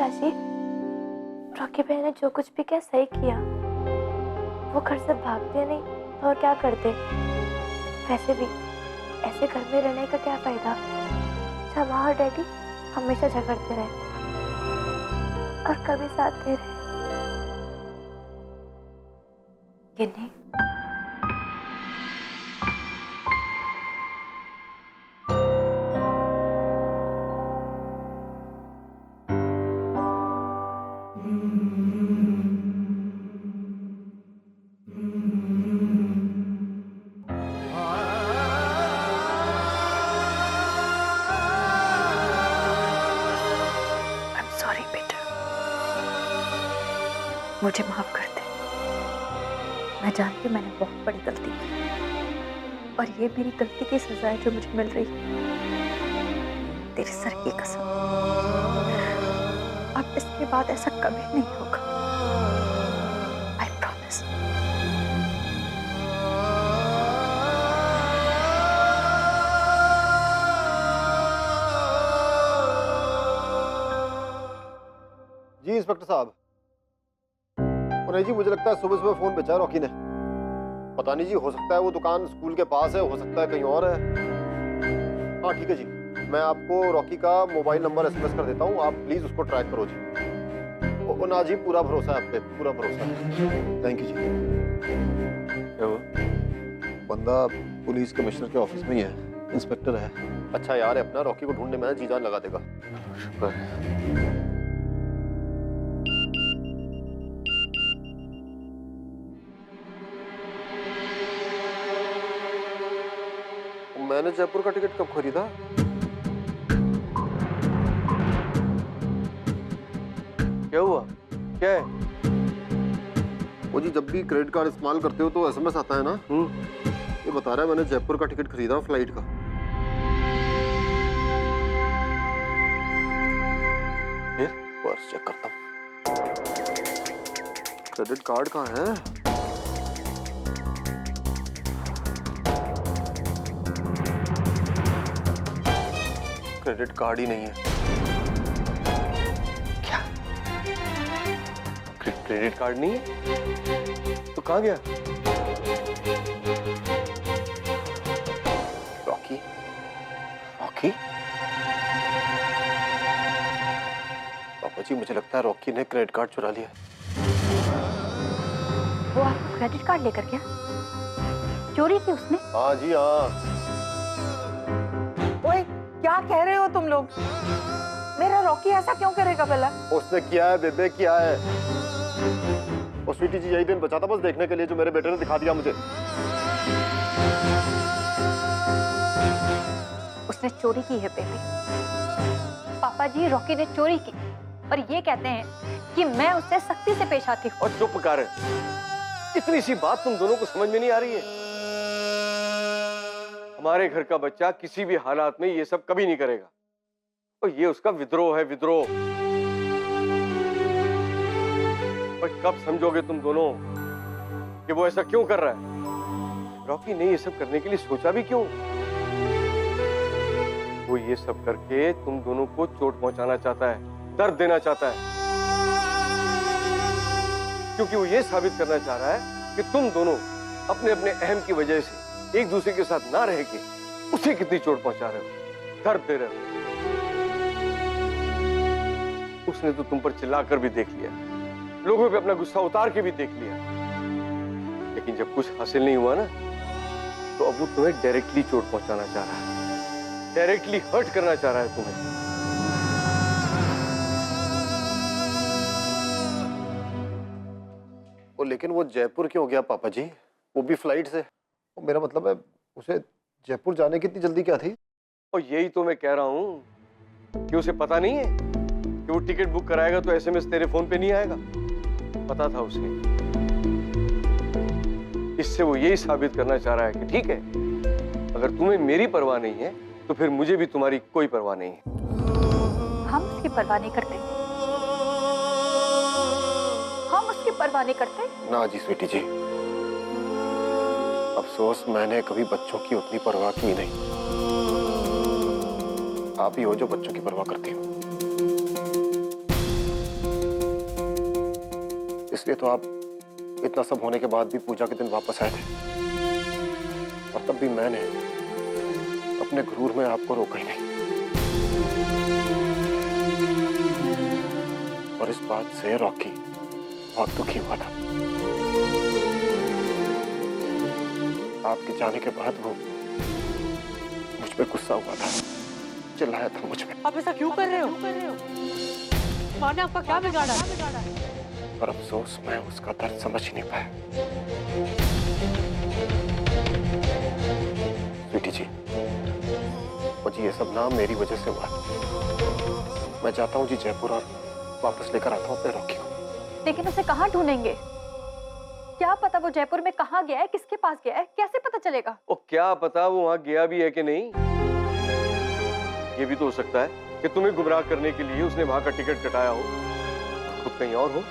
चाची, रॉकी भाई ने जो कुछ भी किया सही किया। वो घर से भागते नहीं तो और क्या करते। वैसे भी ऐसे घर में रहने का क्या फायदा जब माँ और डैडी हमेशा झगड़ते रहे और कभी साथ दे रहे। गिन्नी, मुझे माफ कर दे। मैं जानती हूँ मैंने बहुत बड़ी गलती की और ये मेरी गलती की सजा है जो मुझे मिल रही है। तेरे सर की कसम, अब इसके बाद ऐसा कभी नहीं होगा। I promise. जी इंस्पेक्टर साहब। नहीं जी, मुझे लगता है सुबह सुबह फोन बेचा रॉकी ने। पता नहीं जी, हो सकता है वो दुकान स्कूल के पास है, हो सकता है कहीं और है। हाँ ठीक है जी, मैं आपको रॉकी का मोबाइल नंबर SMS कर देता हूँ, आप प्लीज उसको ट्रैक करो जी। ना जी, पूरा भरोसा है आप पे, पूरा भरोसा है। थैंक यू जी। क्या हुआ? बंदा पुलिस कमिश्नर के ऑफिस में ही है, इंस्पेक्टर है। अच्छा यार है अपना, रॉकी को ढूंढने में जी जान लगा देगा। शुक्र है। मैंने जयपुर का टिकट कब खरीदा? क्या हुआ? क्या है? वो जी, जब भी क्रेडिट कार्ड इस्तेमाल करते हो तो SMS आता है ना। ये बता रहा है मैंने जयपुर का टिकट खरीदा फ्लाइट का। फिर पर्स चेक करता हूँ। क्रेडिट कार्ड कहाँ है? क्रेडिट कार्ड ही नहीं है। क्या? क्रेडिट कार्ड नहीं है तो कहाँ गया? रॉकी? रॉकी? पापा जी, मुझे लगता है रॉकी ने क्रेडिट कार्ड चुरा लिया। वो आपको क्रेडिट कार्ड लेकर गया? चोरी की उसने? हाँ जी हाँ। क्या कह रहे हो तुम लोग? मेरा रॉकी ऐसा क्यों करेगा भला? उसने किया है बेबे, किया है। और स्वीटी जी यही दिन बचा था बस देखने के लिए जो मेरे बेटे ने दिखा दिया मुझे। उसने चोरी की है बेबी। पापा जी, रॉकी ने चोरी की और ये कहते हैं कि मैं उससे सख्ती से पेश आती हूँ। और चुप कर, इतनी सी बात तुम दोनों को समझ में नहीं आ रही है? हमारे घर का बच्चा किसी भी हालात में ये सब कभी नहीं करेगा और ये उसका विद्रोह है, विद्रोह। और कब समझोगे तुम दोनों कि वो ऐसा क्यों कर रहा है? रॉकी ने ये सब करने के लिए सोचा भी क्यों? वो ये सब करके तुम दोनों को चोट पहुंचाना चाहता है, दर्द देना चाहता है, क्योंकि वो ये साबित करना चाह रहा है कि तुम दोनों अपने अपने अहम की वजह से एक दूसरे के साथ ना रह के उसे कितनी चोट पहुंचा रहे हो, दर्द दे रहे हो। उसने तो तुम पर चिल्लाकर भी देख लिया, लोगों पे अपना गुस्सा उतार के भी देख लिया, लेकिन जब कुछ हासिल नहीं हुआ ना तो अब वो तुम्हें डायरेक्टली चोट पहुंचाना चाह रहा है, डायरेक्टली हर्ट करना चाह रहा है तुम्हें। लेकिन वो जयपुर क्यों गया पापा जी? वो भी फ्लाइट से। मेरा मतलब है उसे जयपुर जाने की इतनी जल्दी क्या थी? और यही तो मैं कह रहा हूं कि उसे पता नहीं है कि वो टिकट बुक कराएगा तो SMS तेरे फोन पे नहीं आएगा। पता था उसे। इससे वो यही साबित करना चाह रहा है कि ठीक है, अगर तुम्हें मेरी परवाह नहीं है तो फिर मुझे भी तुम्हारी कोई परवाह नहीं है। हम उसकी परवाह नहीं करते, हम उसकी परवाह नहीं करते। ना जी स्वीटी जी, अफसोस मैंने कभी बच्चों की उतनी परवाह की नहीं। आप ही हो जो बच्चों की परवाह करती हो। इसलिए तो आप इतना सब होने के बाद भी पूजा के दिन वापस आए थे, और तब भी मैंने अपने घूर में आपको रोका ही नहीं। और इस बात से रॉकी बहुत दुखी हुआ था। आपके जाने के बाद वो मुझ पे गुस्सा हुआ था, चिल्लाया था मुझ पे। आप ऐसा क्यों कर रहे हो? माँ ने आपका क्या बिगाड़ा? और अफसोस मैं उसका दर्द समझ ही नहीं पाया। स्वीटी जी, मुझे ये सब नाम मेरी वजह से हुआ। मैं चाहता हूँ जी जयपुर और वापस लेकर आता हूँ अपने रॉकी को। लेकिन उसे कहाँ ढूंढेंगे? क्या पता वो जयपुर में कहाँ गया है, किसके पास गया है, कैसे पता चलेगा? और क्या पता वो वहां गया भी है कि नहीं। ये भी तो हो सकता है कि तुम्हें गुमराह करने के लिए उसने वहां का टिकट कटाया हो, खुद कहीं और हो।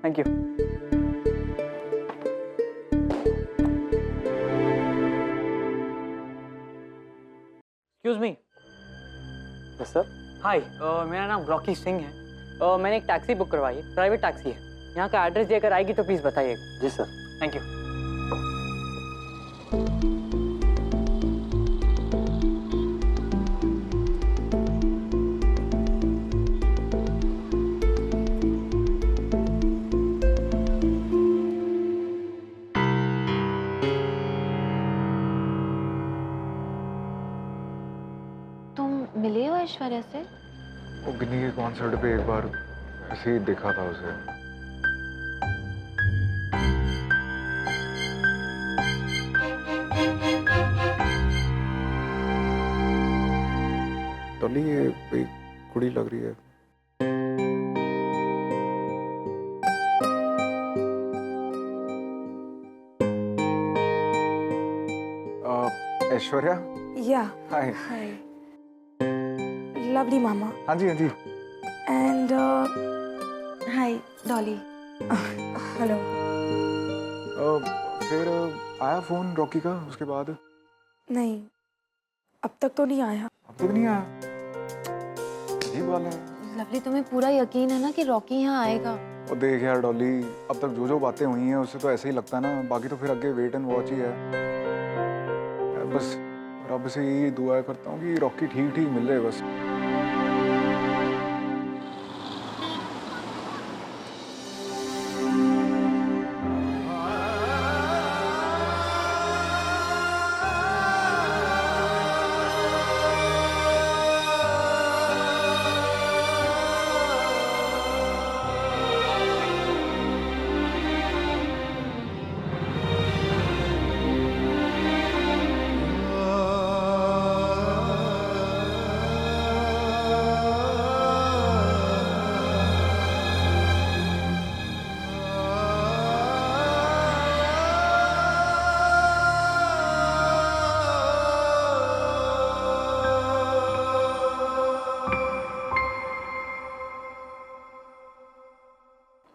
Thank you. Excuse me. Yes sir. Hi, मेरा नाम रॉकी सिंह है। मैंने एक टैक्सी बुक करवाई है, प्राइवेट टैक्सी है। यहाँ का एड्रेस देकर आएगी तो प्लीज़ बताइएगा। जी सर। Thank you. तुम मिले हो ऐश्वर्या से? वो गिनी के कॉन्सर्ट पे एक बार ऐसे ही देखा था उसे। डॉली, ये कोई कुड़ी लग रही है। ऐश्वर्या, या हाय। हाय, लवली मामा हाँ जी, हाँ जी। And hi Dolly. हेलो। फिर आया फोन रॉकी का उसके बाद? नहीं, अब तक तो नहीं आया। अब तक नहीं आया? अजीब वाला है। लवली, तुम्हें पूरा यकीन है ना कि रॉकी यहाँ आएगा? और देख यार डॉली, अब तक जो जो बातें हुई हैं उससे तो ऐसे ही लगता है ना। बाकी तो फिर आगे वेट एंड वॉच ही है। बस रब से यही दुआ करता हूँ कि रॉकी ठीक ठीक मिल रहे बस।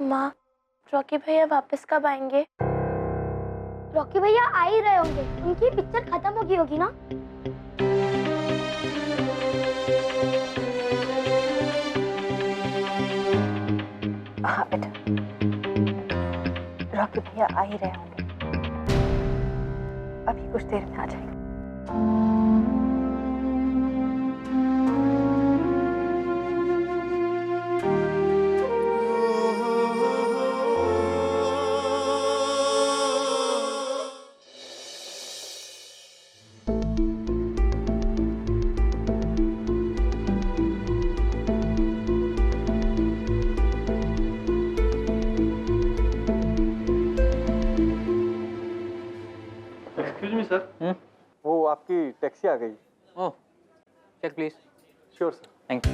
माँ, रॉकी भैया वापस कब आएंगे? रॉकी भैया आ ही रहे होंगे, उनकी पिक्चर खत्म हो गई होगी ना। हाँ बेटा, रॉकी भैया आ ही रहे होंगे, अभी कुछ देर में आ जाएंगे। आपकी टैक्सी आ गई। Oh, check please. Sure sir. Thank you.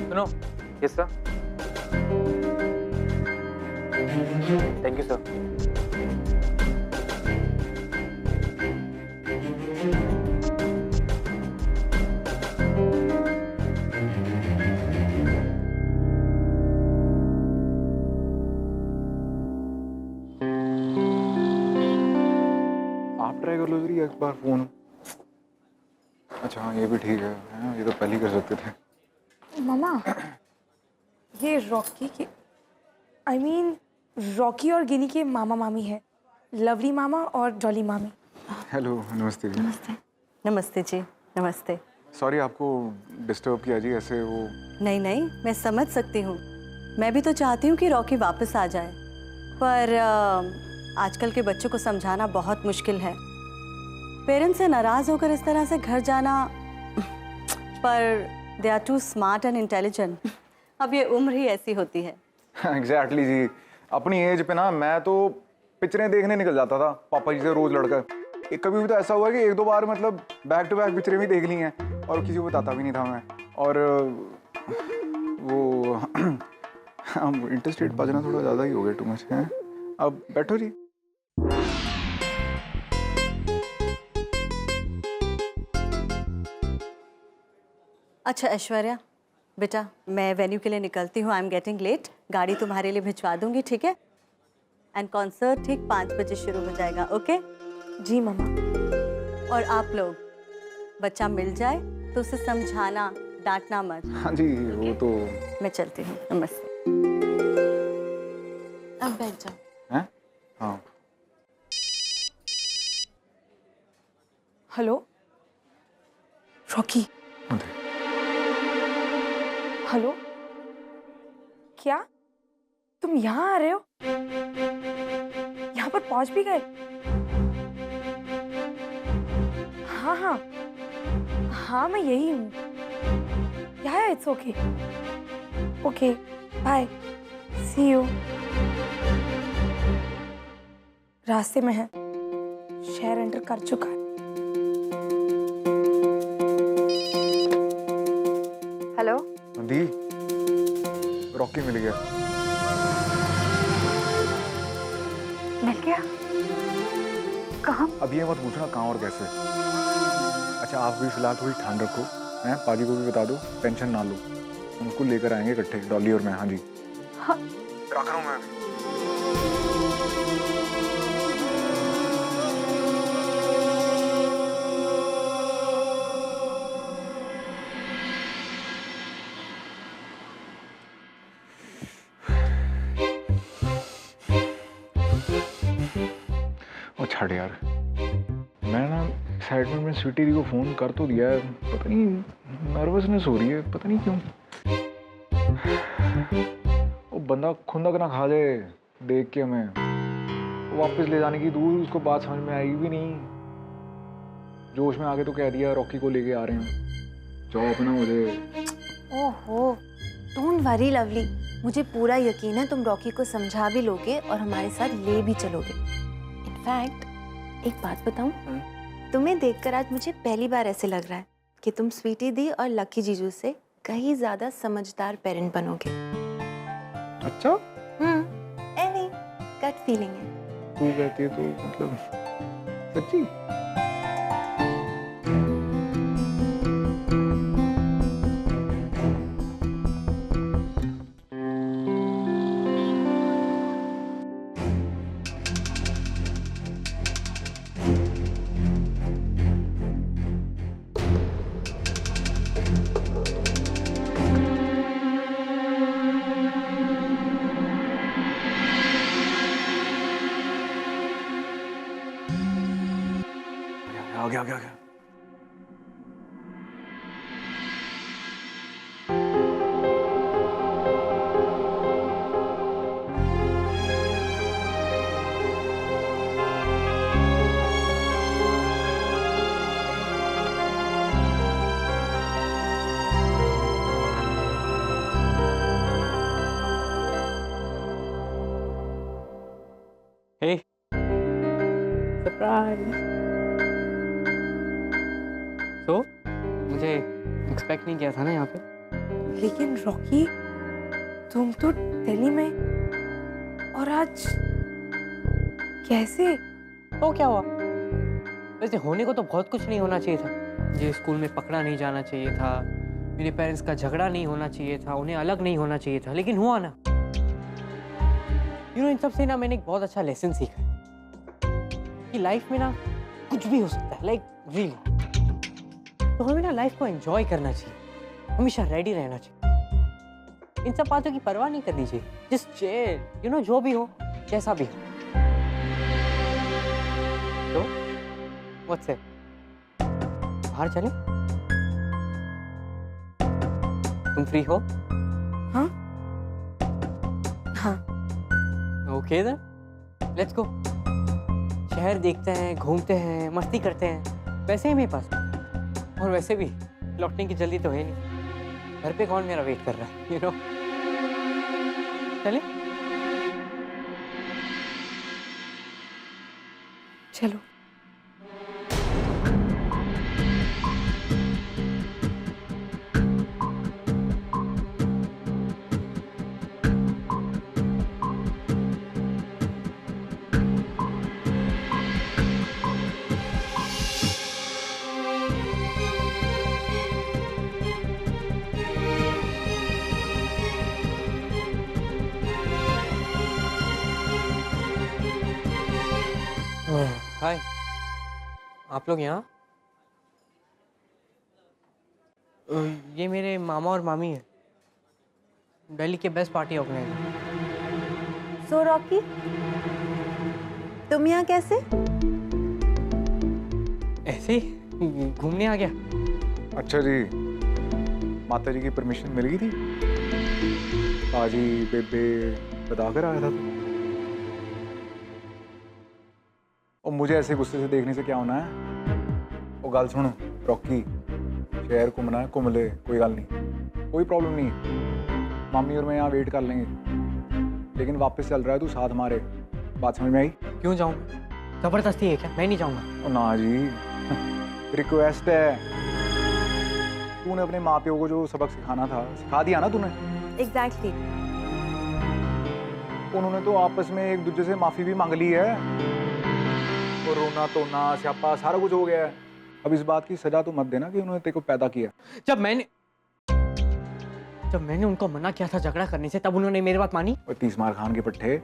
सुनो। Yes sir. Thank you sir. आप ट्राई कर लो जरी एक बार फोन। अच्छा हाँ, ये भी ठीक है, ये तो पहले ही कर सकते थे। मामा, ये रॉकी के रॉकी और गिनी के मामा मामी है, लवली मामा और डॉली मामी। हेलो, नमस्ते जी। नमस्ते जी, नमस्ते। सॉरी आपको डिस्टर्ब किया जी, ऐसे वो। नहीं नहीं, मैं समझ सकती हूँ। मैं भी तो चाहती हूँ कि रॉकी वापस आ जाए, पर आजकल के बच्चों को समझाना बहुत मुश्किल है। पेरेंट्स से नाराज़ होकर इस तरह से घर जाना, पर they are too smart and intelligent. अब ये उम्र ही ऐसी होती है। एग्जैक्टली जी, अपनी एज पे ना मैं तो पिक्चरें देखने निकल जाता था पापा जी से रोज लड़कर। कभी भी तो ऐसा हुआ कि एक दो बार मतलब बैक टू बैक पिक्चरें भी देख ली हैं और किसी को बताता भी नहीं था मैं। और वो अब इंटरेस्टेड बजना थोड़ा ज़्यादा ही हो गया, टू मच है। अब बैठो जी। अच्छा ऐश्वर्या बेटा, मैं वेन्यू के लिए निकलती हूँ। I am getting late. गाड़ी तुम्हारे लिए भिजवा दूंगी, ठीक है? एंड कॉन्सर्ट ठीक 5 बजे शुरू हो जाएगा, ओके? जी मामा। और आप लोग, बच्चा मिल जाए तो उसे समझाना, डांटना मत। हाँ जी, वो तो। मैं चलती हूँ, नमस्ते। अब बैठ जाओ। हैं? हाँ। Hello Rocky. हेलो, क्या तुम यहाँ आ रहे हो? यहाँ पर पहुंच भी गए? हाँ हाँ हाँ, मैं यही हूँ। Yeah it's okay. Okay, bye, see you. रास्ते में है, शहर एंटर कर चुका है। हेलो। दी, रॉकी मिल गया। मिल गया? कहाँ? अब ये मत पूछना कहाँ और कैसे। अच्छा आप भी फिलहाल थोड़ी ठान रखो, हैं? पाजी को भी बता दो, टेंशन ना लो। हम उसको लेकर आएंगे इकट्ठे, डॉली और मैं। हाँ जी, हाँ। रख रहा हूँ मैं अभी। ओ छाड़ यार, मैं ना एक्साइटमेंट में स्वीटी दी को फ़ोन कर तो दिया है, पता नहीं नर्वसनेस हो रही है, पता नहीं क्यों। वो बंदा खुंदक ना खा जाए देख के हमें, वापस ले जाने की दूर, उसको बात समझ में आएगी भी नहीं। जोश में आके तो कह दिया रॉकी को लेके आ रहे हैं। जॉब ना मुझे। ओहो, डोंट वरी लवली, मुझे पूरा यकीन है तुम रॉकी को समझा भी लोगे और हमारे साथ ले भी चलोगे। इनफैक्ट एक बात बताऊं, तुम्हें देखकर आज मुझे पहली बार ऐसे लग रहा है कि तुम स्वीटी दी और लकी जीजू से कहीं ज्यादा समझदार पेरेंट बनोगे। अच्छा, नहीं, गट फीलिंग है। तू कहती है तो मतलब सच्ची? आ गया आ गया आ गया। सरप्राइज। तो मुझे एक्सपेक्ट नहीं किया था ना यहाँ पे। लेकिन रॉकी, तुम तो दिल्ली में और आज कैसे? तो क्या हुआ? वैसे होने को तो बहुत कुछ नहीं होना चाहिए था। मुझे स्कूल में पकड़ा नहीं जाना चाहिए था, मेरे पेरेंट्स का झगड़ा नहीं होना चाहिए था, उन्हें अलग नहीं होना चाहिए था, लेकिन हुआ ना। इन सब से ना मैंने एक बहुत अच्छा लेसन सीखा कि लाइफ में ना कुछ भी हो सकता है, लाइक रियली। तो हमें ना लाइफ को एंजॉय करना चाहिए, हमेशा रेडी रहना चाहिए, इन सब बातों की परवाह नहीं करनी चाहिए। जस्ट चिल, जो भी हो, जैसा भी हो। तो व्हाट्स इट, बाहर चले? तुम फ्री हो? हाँ हाँ। Okay then, let's go. शहर देखते हैं, घूमते हैं, मस्ती करते हैं। पैसे हैं मेरे पास, और वैसे भी लौटने की जल्दी तो है नहीं। घर पे कौन मेरा वेट कर रहा है, चले? चलो। हाय, आप लोग यहाँ? ये मेरे मामा और मामी हैं, दिल्ली के बेस्ट पार्टी ऑर्गेनाइजर। सो रॉकी, तुम यहाँ कैसे? ऐसे ही घूमने आ गया। अच्छा जी, माता जी की परमिशन मिल गई थी? पाजी बेबे बता कर आया था तू। और मुझे ऐसे गुस्से से देखने से क्या होना है? वो गल सुनो रॉकी, शहर घूमना है घूम ले, कोई गल नहीं, कोई प्रॉब्लम नहीं है। मामी और मैं यहाँ वेट कर लेंगे, लेकिन वापस चल रहा है तू साथ हमारे। बात समझ में आई? क्यों जाऊँ? जबरदस्ती है क्या? मैं नहीं जाऊँगा। ना जी, रिक्वेस्ट है। तूने अपने माँ प्यो को जो सबक सिखाना था सिखा दिया ना तूने। एग्जैक्टली। उन्होंने तो आपस में एक दूसरे से माफी भी मांग ली है, और रोना धोना स्यापा सारा कुछ हो गया है। अब इस बात की सजा तो मत देना कि उन्होंने तेरे को पैदा किया। जब मैंने उनको मना किया था झगड़ा करने से, तब उन्होंने मेरी बात मानी? और 30 मार खान के पट्टे,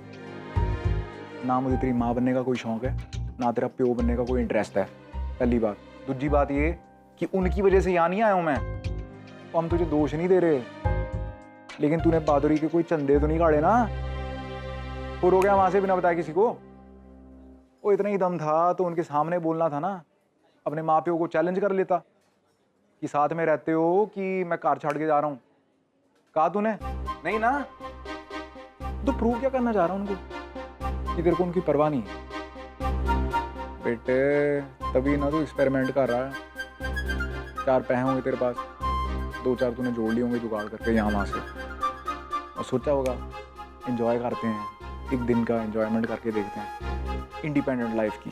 ना मुझे तेरी माँ बनने का कोई शौक है, ना तेरा प्यो बनने का कोई इंटरेस्ट है, पहली बात। दूसरी बात ये कि उनकी वजह से यहाँ नहीं आया हूँ मैं, तो हम तुझे दोष नहीं दे रहे, लेकिन तूने बहादुरी के कोई चंदे तो नहीं काढ़े ना? और हो गया वहां से बिना बताए किसी को? वो इतना ही दम था तो उनके सामने बोलना था ना, अपने माँ प्यो को चैलेंज कर लेता कि साथ में रहते हो कि मैं कार छाड़ के जा रहा हूँ। कहा तूने? नहीं ना? तो प्रूव क्या करना चाह रहा हूँ उनको कि तेरे को उनकी परवाह नहीं है? बेटे तभी ना तो एक्सपेरिमेंट कर रहा है। 4 पैसे होंगे तेरे पास, 2-4 तूने जोड़ लिए होंगे जुगाड़ करके यहाँ वहाँ से, और सोचा होगा एंजॉय करते हैं, एक दिन का एंजॉयमेंट करके देखते हैं इंडिपेंडेंट लाइफ की।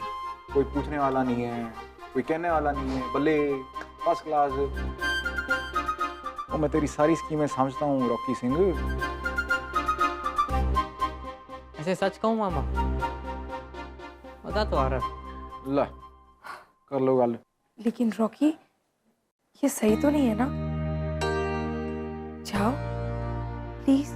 कोई पूछने वाला नहीं है, कोई कहने वाला नहीं है, भले फर्स्ट क्लास। और मैं तेरी सारी स्कीमें समझता हूँ रॉकी सिंह। ऐसे सच कहूँ मामा, मजा तो आ रहा है। ला कर लो गल। लेकिन रॉकी, ये सही तो नहीं है ना? जाओ please.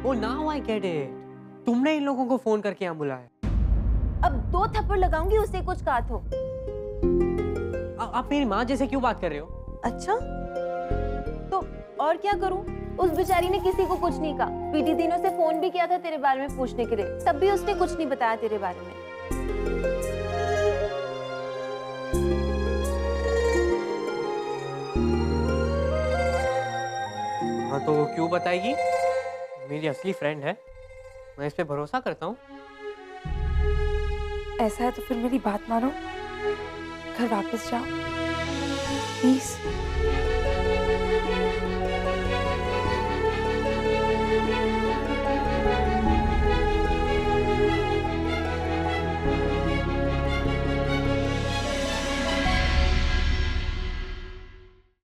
Oh now I get it. तुमने इन लोगों को फोन करके यहाँ बुलाया। अब 2 थप्पड़ लगाऊंगी उसे कुछ कहा तो। आप मेरी माँ जैसे क्यों बात कर रहे हो? अच्छा, तो और क्या करूं? उस बेचारी ने किसी को कुछ नहीं कहा। पीटी दिनों से फोन भी किया था तेरे बारे में पूछने के लिए, तब भी उसने कुछ नहीं बताया तेरे बारे में। हाँ तो वो क्यों बताएगी? मेरी असली फ्रेंड है, मैं इस पे भरोसा करता हूँ। ऐसा है तो फिर मेरी बात मानो, घर वापस जाओ प्लीज।